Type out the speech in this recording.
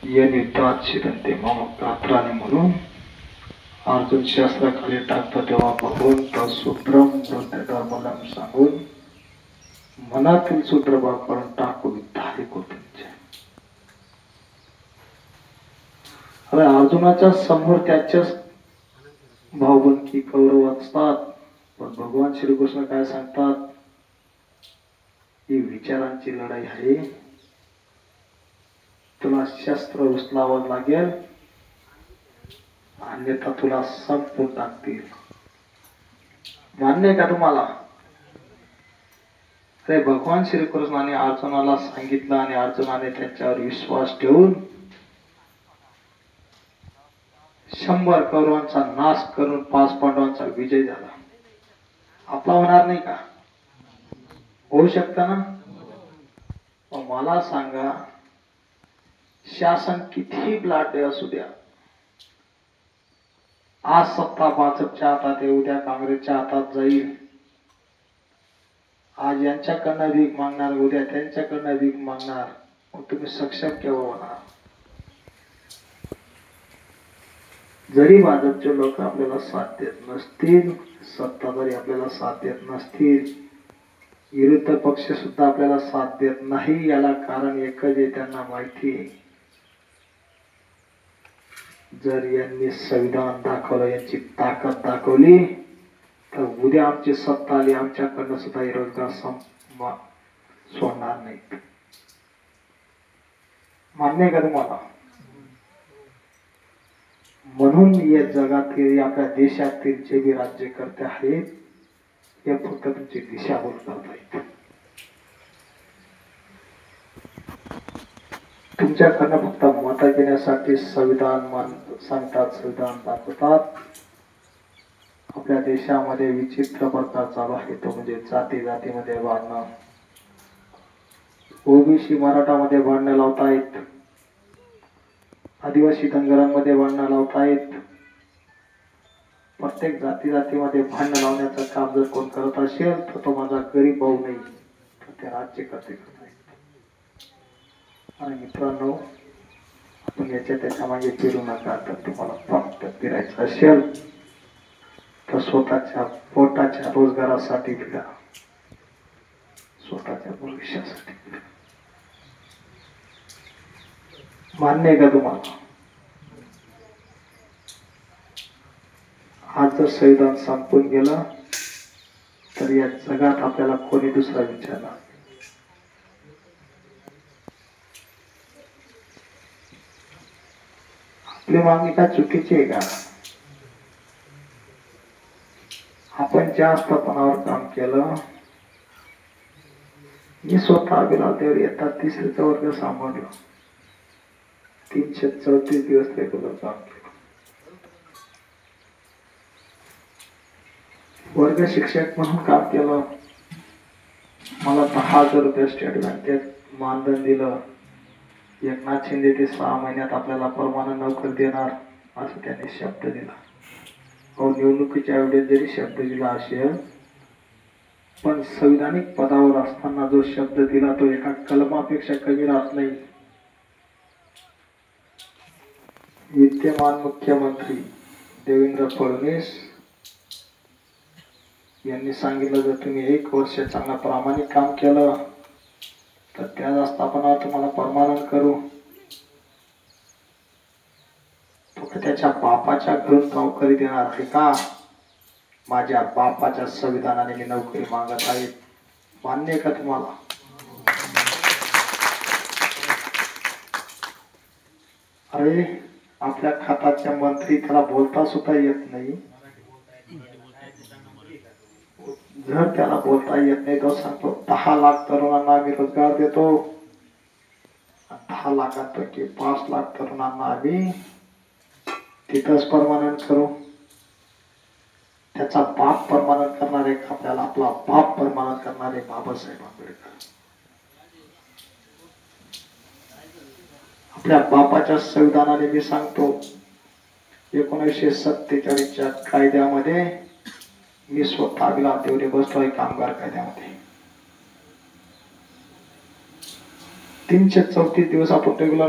युद्धात शिरंते मम गात्राने म्हणून अर्जुन शस्त्राखाली टाकतो तेव्हा भगवंत सूत्रम धर्मलम सांगून मनातील सूत्र वापरून टाकू धारिक होते. अरे अर्जुनाच्या समोर त्याच्याच भावबंदकी कौरव असतात, पण भगवान श्रीकृष्ण काय सांगतात, ही विचारांची लढाई आहे, तुला शस्त्र उचलावं लागेल अन्यथा तुला संपून टाकतील. मान्य आहे का तुम्हाला? अरे भगवान श्रीकृष्णाने अर्जुनाला सांगितलं आणि अर्जुनाने त्याच्यावर विश्वास ठेवून 100 कौरवांचा नाश करून 5 पांडवांचा विजय झाला. आपला होणार नाही का? होऊ शकता ना? मला सांगा, शासन किती ब्लाटे असू द्या, आज सत्ता भाजपच्या हातात आहे, उद्या काँग्रेसच्या हातात जाईल. आज यांच्याकडनं भीक मागणार, उद्या त्यांच्याकडनं भीक मागणार, मग तुम्ही सक्षम केव्हा होणार? जरी भाजपचे लोक आपल्याला साथ देत नसतील, सत्ताधारी आपल्याला साथ देत नसतील, विरुद्ध पक्ष सुद्धा आपल्याला साथ देत नाही, याला कारण एकच आहे, त्यांना माहिती आहे, जर यांनी संविधान दाखवलं, यांची ताकद दाखवली, तर उद्या आमची सत्ता आली, आमच्याकडनं सुद्धा रोजगार सोडणार नाहीत. मान्य आहे का तुम्हाला? म्हणून या जगातील, आपल्या देशातील जे बी राज्यकर्ते आहेत, हे फक्त तुमची दिशाभूल करतायत. तुमच्याकडनं फक्त मत घेण्यासाठी संविधान सांगतात, संविधान दाखवतात. आपल्या देशामध्ये विचित्र प्रकार चालू आहे, तो म्हणजे जाती जातीमध्ये भांडणं, ओबीसी मराठामध्ये भांडणं लावतायत, आदिवासी धनगरांमध्ये भांडणं लावतायत. प्रत्येक जाती जातीमध्ये भांडणं लावण्याचं काम जर कोण करत असेल, तर तो माझा गरीब भाऊ नाही, तर ते राज्यकर्ते करत आहेत. आणि मित्रांनो, आपण याच्या त्याच्या मागे फिरू नका. तर तुम्हाला फक्त फिरायचं असेल तर स्वतःच्या पोटाच्या रोजगारासाठी फिरा, स्वतःच्या भविष्यासाठी फिरा. मान्य आहे का तुम्हाला? आज जर संविधान संपून गेलं तर या जगात आपल्याला कोणी दुसरा विचारणार. आपली मागणी काय चुकीची आहे का? आपण जास्त पणावर काम केलं. मी स्वतः बिलादेवर येतात 3रीचा वर्ग सांभाळलो, 334 दिवस रेग्युलर काम केलं. वर्ग शिक्षक म्हणून काम केलं. मला 10,000 रुपये स्टेट बँकेत मानधन दिलं. एकनाथ शिंदे ते 6 महिन्यात आपल्याला परमानंट नोकरी देणार असं त्यांनी शब्द दिला. निवडणुकीच्या वेळेस जरी शब्द दिला असेल, पण संविधानिक पदावर असताना जो शब्द दिला तो एका कलमापेक्षा कमी राहत नाही. विद्यमान मुख्यमंत्री देवेंद्र फडणवीस यांनी सांगितलं, जर तुम्ही 1 वर्ष चांगलं प्रामाणिक काम केलं तर त्या आस्थापनावर तुम्हाला परमानंट करू. तो त्याच्या बापाच्या घरून नोकरी देणार आहे का? माझ्या बापाच्या संविधानाने मी नोकरी मागत आहे. मान्य आहे का तुम्हाला? अरे आपल्या खात्याच्या मंत्री त्याला बोलता सुद्धा येत नाही. जर त्याला बोलता येत नाही तो सांगतो 10 लाख तरुणांना आम्ही रोजगार देतो, 10 लाखांपैकी 5 लाख तरुणांना आम्ही तिथंच परमानंट करू. त्याचा बाप परमानंट करणारे, आपल्याला आपला बाप परमानंट करणारे बाबासाहेब आंबेडकर. आपल्या बापाच्या संविधानाने मी सांगतो, 1947च्या कायद्यामध्ये मी स्वतः बिलादेवर बसलोय, कामगार कायद्यामध्ये 334 दिवस आपण रेग्युलर